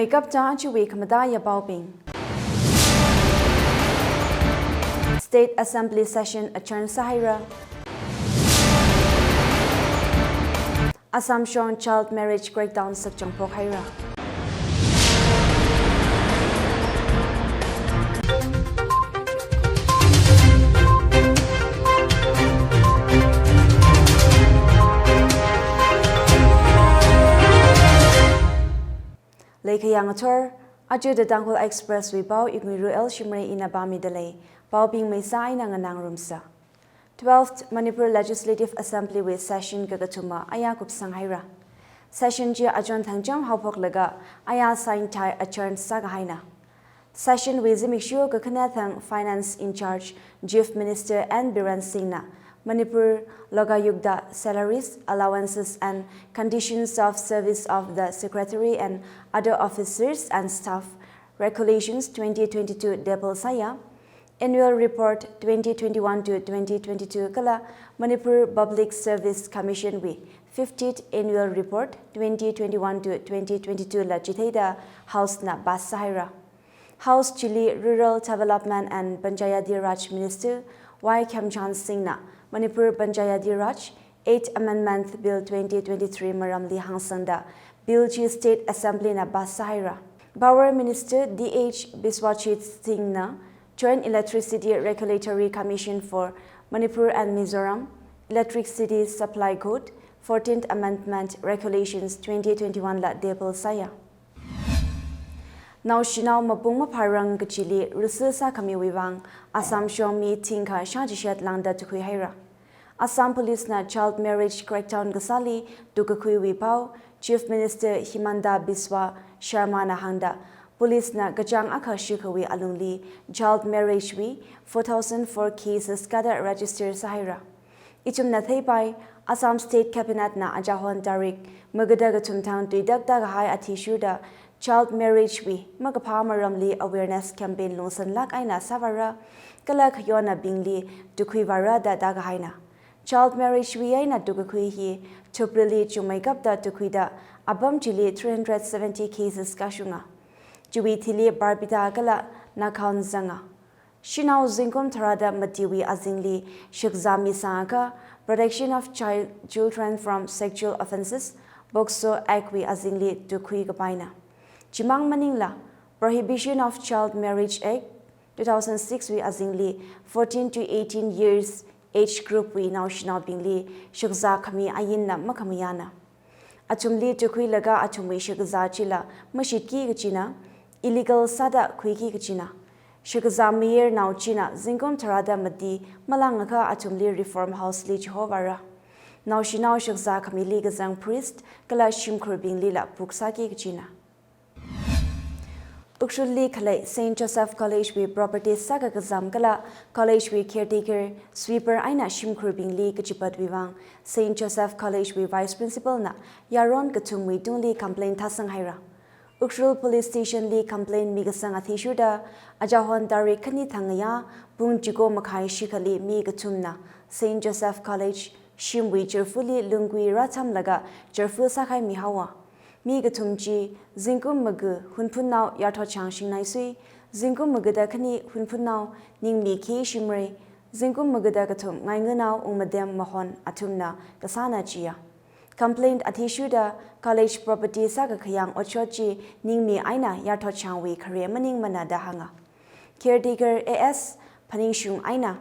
makeup cha chuwi khamada ya bauping. State Assembly session adjourned Sahira. Assam shown child marriage crackdown sakjang Pokhaira. Lake Yangator, Aju the Tangkhul Express we bow Iknguira Shimray in Abami delay, bow being Mesa in Anganang Rumsa. 12th Manipur Legislative Assembly with session Gagatuma, Ayakup Sanghaira. Session Jia Ajon Tangjam Haupok Lega, Aya Sain Thai Achern Sagahaina. Session with Zimishu Gakanathang Finance in Charge, Chief Minister and Biran Singna. Manipur Loga Yugda salaries, allowances and conditions of service of the Secretary and other officers and staff, Regulations 2022 Depol Saya, Annual Report 2021 to 2022 Kala, Manipur Public Service Commission we 50th Annual Report 2021 to 2022 La Chithaida House na Bas Sahira. House Chile Rural Development and Panchayati Raj Minister Y. Khamchan Singh na Manipur Panchayati Raj 8th Amendment Bill 2023 Maramli Hangsanda Bill Chi State Assembly na Bas Sahira. Power Minister D.H. Biswachit Singh na Joint Electricity Regulatory Commission for Manipur and Mizoram Electricity Supply Code 14th Amendment Regulations 2021 la Depol Saya. Now Shinao Mapung Maparang Gachili Rususa Kamiwang Assam Shomi Tinka Shajishat Landa Tukuhaira. Assam Police na Child Marriage Crackdown Gasali Dukakui Wipao Chief Minister Himanda Biswa Sharma Nahanda Police na Gajang Aka Shikawi Alungli Child Marriage we 4,004 cases kada registered Sahira. Ichum na Thaipai Assam State Cabinet na Ajahon Tarik Magadaga Tumtang Tuidakta Gahai Atishuda Child Marriage we Magapa Maramli Awareness Campaign Longsan Lak Aina Savara Kalak Yona Bingli Dukuivara da Dagahaina. Child Marriage we Aina Dugakui hi Tuprili Chumaikap da Tukuida Abam Chili 370 cases Kashunga. Juwi Tili Barbita Gala Nakaun Zanga. Shinao Zinkum Tarada Matiwi Azingli Shukzami Sanga Protection of Children from Sexual Offenses Bokso Akwi Azingli Dukui Gabaina. Chimang Maningla Prohibition of Child Marriage Act 2006 we Azingli 14 to 18 years age group we now Shinao Bingli Shukza Kami Ayinna Makamiyana. Achumli Tukui Laga Achumi Shukza Chila Mashiki Gachina Illegal Sada Kuiki Gachina. Shukza Mayer now China Zingom Tarada Madi Malangaka Atumli Reform House Li Jehovara. Now Shinao Shukza Kami Ligazang Priest Kala Shimkur Binglila Puksaki Gachina. Ukshuli Kale St. Joseph College with property Sagakazam Kala College with caretaker sweeper Aina Shimkur Bingli Kachipat Vivang St. Joseph College with vice principal na Yaron Katumwi Dunli complaint Tasang Haira. Ukshul Police Station Li complaint Migasang Athishuda Ajahon Dari Kani Thangaya Bung Jigo Makai Shikali Mi Katumna St. Joseph College Shimwi Jerfuli Lungui Ratam Laga Jerful Sakai Mihawa. Mi Gatumji, Zinkum Magu, Hunpunau Yato Chang Shinaisui, Zinkum Magada Kani, Hunpunau, Ning Mi Ki Shimray, Zinkum Magada Gatum, Nanganau, Umadem Mahon, Atumna, Gasana Chia. Complaint Atishuda, College Property Sagakayang Ochochi, Ning Mi Aina, Yato Chang We, Korea Maning Manada Hanga. Caretaker AS, Paning Shung Aina,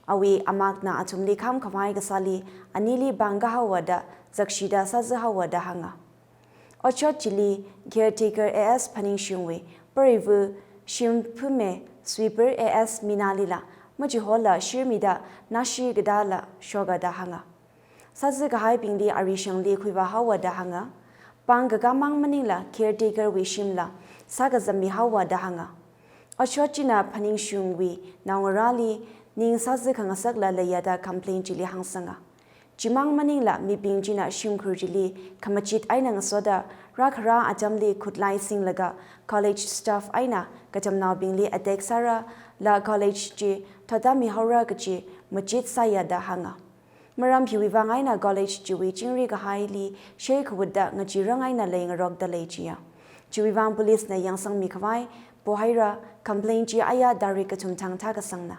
Awi Amakna Atumli Kam Kamai Gasali, Anili Bangahawada, Zakshida Sazahawada Hanga. Ochot Chili, Caretaker AS Paning Shungwe, Parivu, Shimpume, Sweeper AS Minalila, Majihola, Shirmida, Nashi Gadala, Shoga Dahanga. Sazagahai Bingli Arishangli Quiva Hawa Dahanga, Bangagamang Manila, Caretaker Wishimla, Sagazami Hawa Dahanga. Ochochina Paning Shungwe, Naurali, Ning Sazakangasagla Layada Complaint Chili Hangsanga. Jimang Manila mi bingjina Shimkurjili Kamachit Aina Soda Rakara Ajamli Kutlai Sing Laga College staff Aina Katamnao Bingli Adek Sara La College Ji Tadami Hora Gaji Majid Saya Da Hanga. Maram Piwivang Aina College Jiwi Jingri Gahaili Sheikh Wudda Ngajirang Aina Laying Rock da Lejia. Chuwivang police na yang sang mi khawai pohaira complain chi aya dari katum thang tha ka sangna.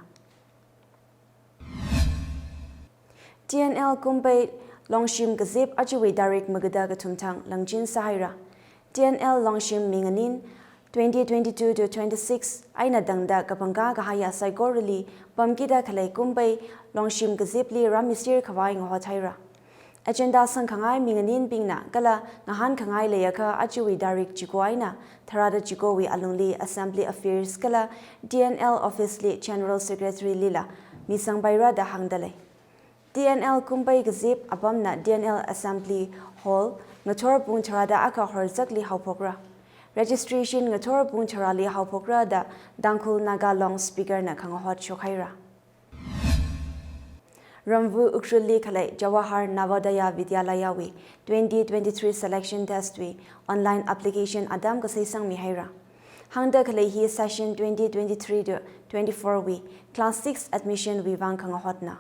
TNL kumpai Longshim gazip ajuwi Darik Magada Gatumtang Langjin Sahira. TNL Longshim Minganin 2022 to 26 Aina Dangda Kapanga Gahaya Saigorili Pamkida Kalai Kumpai Longshim gazipli Ramisir Kawai Hotaira. Agenda Sang Kangai Minganin Bingna Gala Nahan Kangai Layaka Ajuwi Darik Jikoaina Tarada Jikowi Alungli Assembly Affairs Gala DNL Office Li General Secretary Lila Misang Baira da Hangdale. DNL kumpai gazip abamna DNL Assembly Hall ngator pung charada aka horzakli haupokra. Registration ngator pung charali haupokra da Tangkhul naga long speaker na kangahot shokhaira. Ramvu Ukshuli Khalai Jawahar Navodaya Vidyalayawi 2023 selection test wi online application Adam Kasaisang Mihaira. Hangda Khalai hi session 2023 to 24 wi class 6 admission wi wang kangahotna.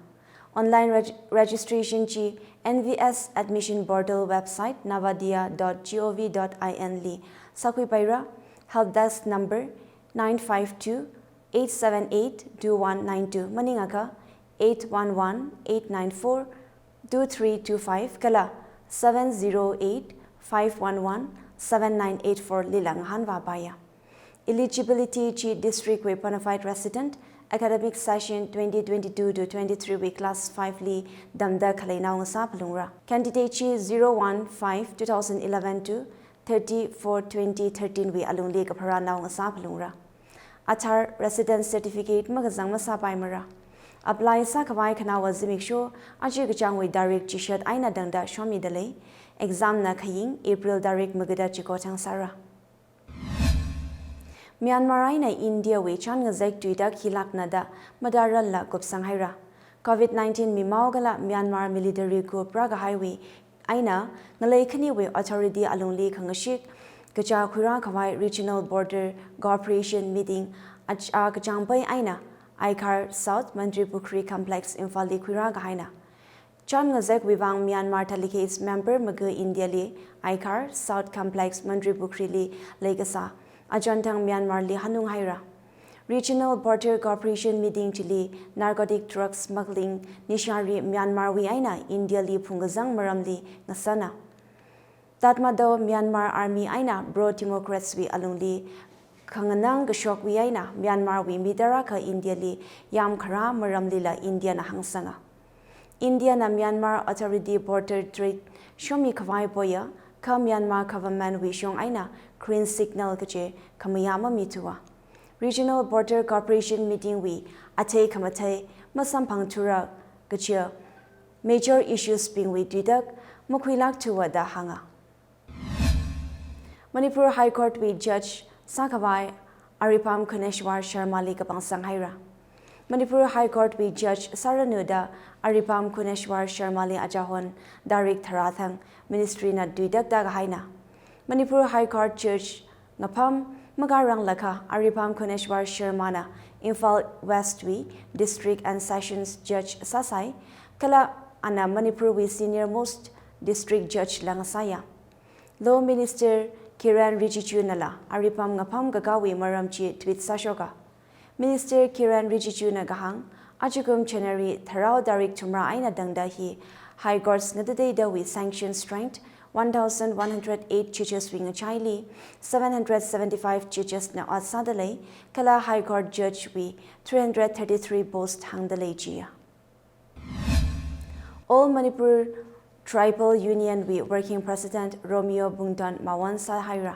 Online registration chi NVS admission portal website navadia.gov.in li sakui paira help desk number 952-878-2192 maningaka 811-894-2325 kala 708-511-7984 lilang hanwa baya. Eligibility chi district we bonafide resident academic session 2022 to 23 week class 5 li damda khalaina ngasa phlungra candidate chi 015-2011 to 34-2013 we alungli ka phara naw ngasa phlungra athar residence certificate magazang masa paimara apply sa khawai khana wazimik sho aji gachang we direct t-shirt aina dangda shomi dale exam na khaying April direct magada chiko chang sara Myanmar aina India we chan ngazek tuida khilak nada madaral la kopsang haira COVID-19 mi maugala Myanmar military ko praga highway aina ngalai khani we authority alungli khangashik gacha khura khawai regional border cooperation meeting acha gachangpai aina Aikar South Mandri Pukri complex infali khura gaina chan ngazek wiwang Myanmar talikes member maga India li Aikar South complex Mandri Pukri li legasa Ajantang Myanmar li hanung haira. Regional Border Cooperation Meeting chili narcotic drug smuggling nishari Myanmar wi aina India li phungazang maram li ngasana. Tatmado Myanmar Army aina Bro Democrats wi alungli kanganang gashok wi aina Myanmar wi midara ka India li yam khara maram li la India na hangsanga. India na Myanmar Authority Border Trade shomi khawai boya ka Myanmar government wi shong aina green signal kache kamayama mitua. Regional Border Cooperation Meeting we atay kamatay masampang tura kache major issues being we didak makwilak tuwa da hanga. Manipur High Court we Judge Sakawai Aripam Kuneshwar Sharmali kapang sanghaira. Manipur High Court we Judge Saranuda Aripam Kuneshwar Sharmali Ajahon Darik Tharathang Ministry na duidak da haina. Manipur High Court Judge Ngapam Magarang Laka Aripam Kuneshwar Sharmana Imphal West we District and Sessions Judge Sasai Kala Ana Manipur we Senior Most District Judge Langasaya. Law Minister Kiran Rijichu Nala Aripam Ngapam Gagawi Maramchi Tweet Sashoka. Minister Kiran Rijichu Nagahang Ajukum Chenari Tharao Darik Tumra Aina Dangdahi High Courts Nadade da we sanction strength 1,108 judges wing a Chile, 775 judges na Sadale, Kala High Court Judge we 333 post Hangdale Jia. All Manipur Tribal Union we Working President Romeo Bungdan Mawan Sahaira.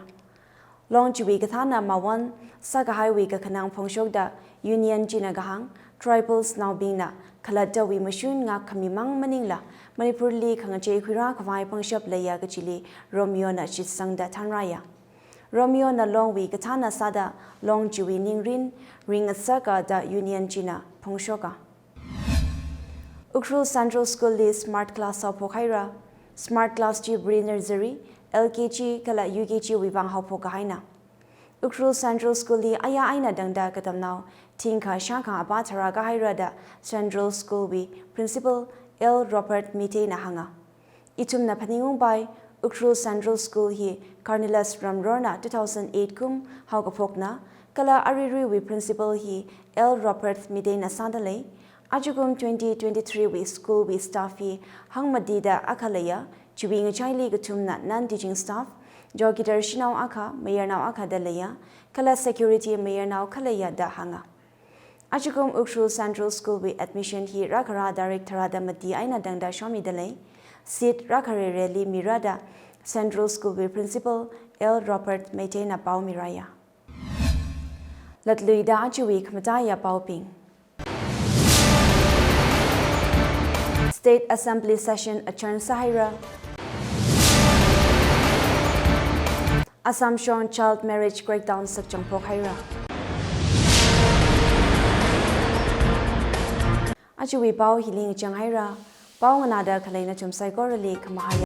Long Jui Gathana Mawan Sagahai we Gakanang Pongshogda Union Jinagahang, Tribals now being na Kalada we Mashun nga Kamimang Manila. Manipur li kangache khira khwai pangshap leya gachili Romeo na chisang da thanraya Romeo na long wi gathana sada long jiwi ningrin ring asaka da union china phongshoka Ukhrul Central School li smart class of Pokhaira smart class chi nursery LKG kala UKG wi bang haupo gaina Ukhrul Central School li aya aina dangda katamnaw tingkha shaka aba thara gahaira da Central School wi principal L. Robert Mite Nahanga. Itum na paningung by Ukru Central School hi Carnilus Ramrona 2008 kum haugapokna kala arirui wi principal hi L Robert Midena Sandale Ajugum 2023 wi school wi staff hi hangmadida akalaya chubing chaili gutumna non-teaching staff Jogitar Shinau Aka Mayor Now Aka Dalaya kala security Mayor Now Kalaya da hanga Ajugum Ukru Central School wi admission hi rakara director da mati aina dangda shomi dalay Seat Rakare Rally Mirada Central School wi principal L Robert Maintaina Pau Miraya Latluida Ajuik Mataya Pauping State Assembly Session adjourned Sahira Assam shown child marriage breakdown Sakchang Pokhaira Ajuwi Pau Hiling Changhaira Pau Nada Kalena Chum Saigorali Kamahaya